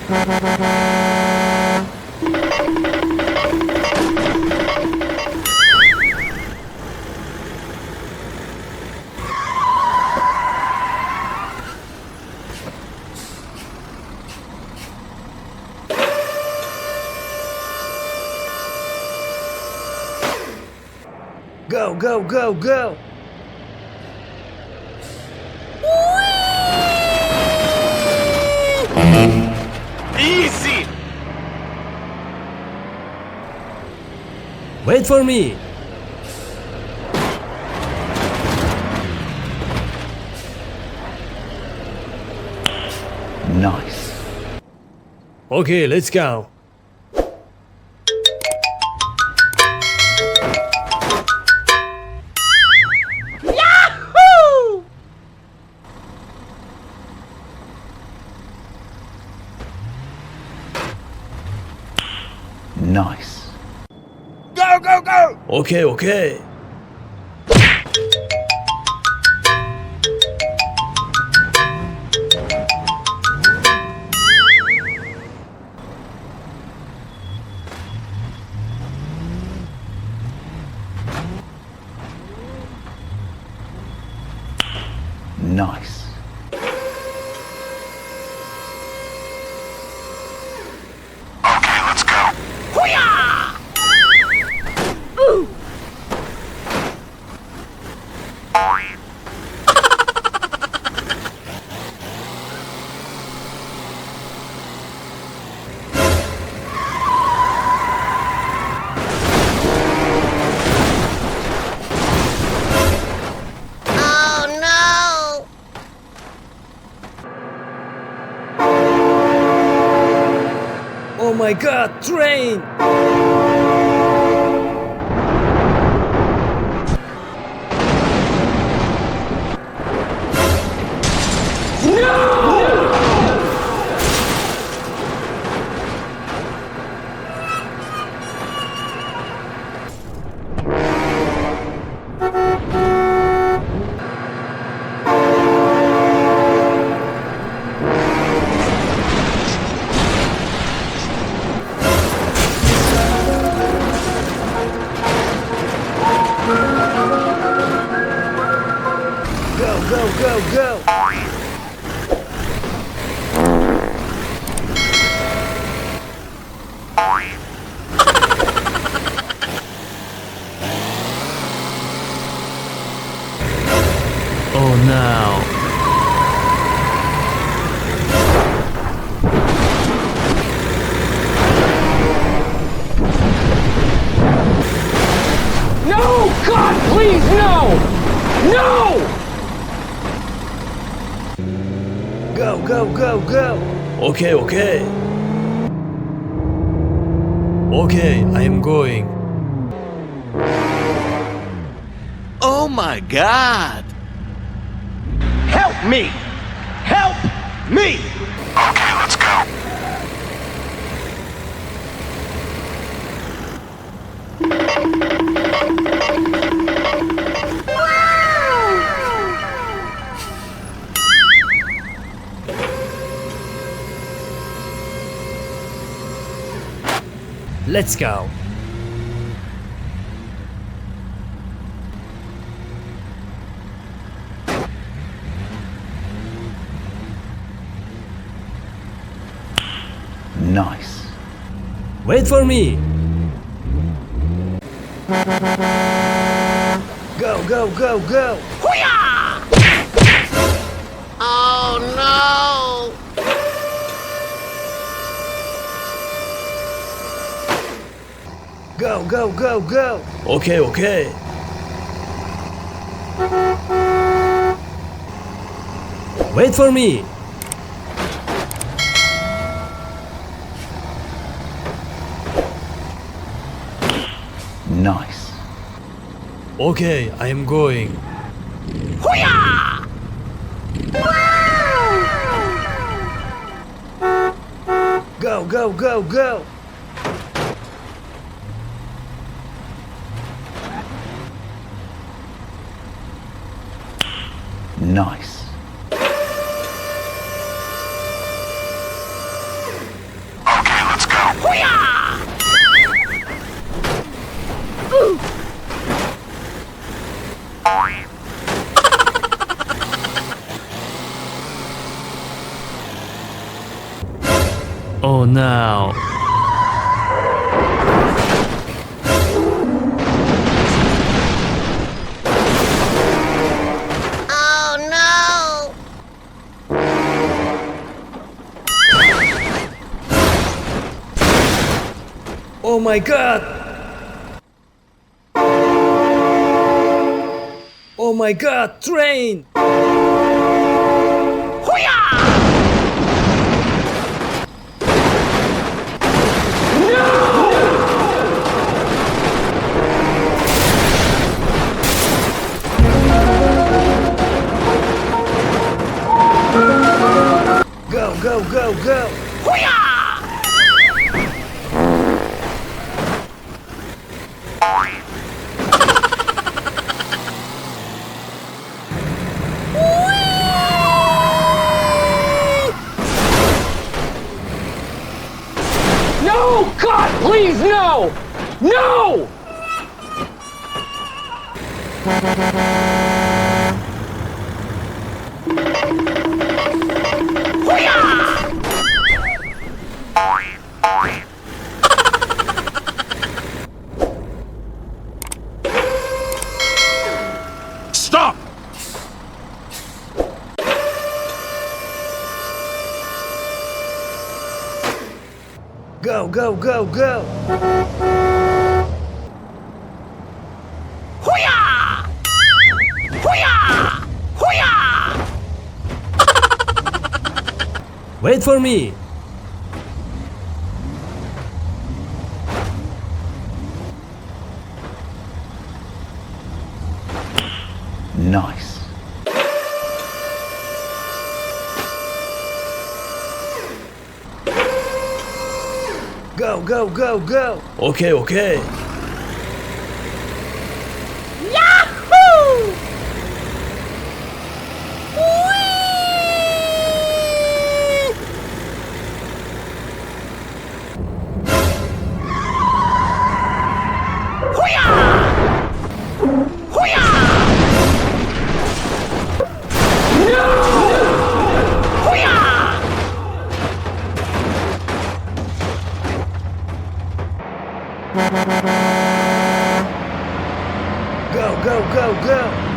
Go, go, go, go! Easy! Wait for me! Nice. Okay, let's go. Nice. Go, go, go! Okay, okay. Nice. Okay, let's go. Hoo-yah! Ooh. Oh my god, train! Go, go, go, go! Oh no! No! God, please, no! No! Go, go, go, go! Okay, okay. Okay, I am going. Oh my God! Help me! Help me! Okay, let's go. Let's go. Nice. Wait for me. Go, go, go, go. Hoo-yah! Oh no! Go, go, go, go. Okay, okay. Wait for me. Nice. Okay, I am going. Hoo-yah! Go, go, go, go. Nice. Hoo-yah! Oh no. Oh no! Oh my god. Oh my god, train. Hoo-yah! Go, go, go, go. Hoo-yah! No! God, please, no! No! Hoo-yah! Stop! Go, go, go, go. Hoo-yah! Hoo-yah! Hoo-yah! Wait for me. Nice. Go, go, go, go. Okay, okay. Yahoo! Hoo-yah! Hoo-yah! Hoo-yah! Go, go, go, go.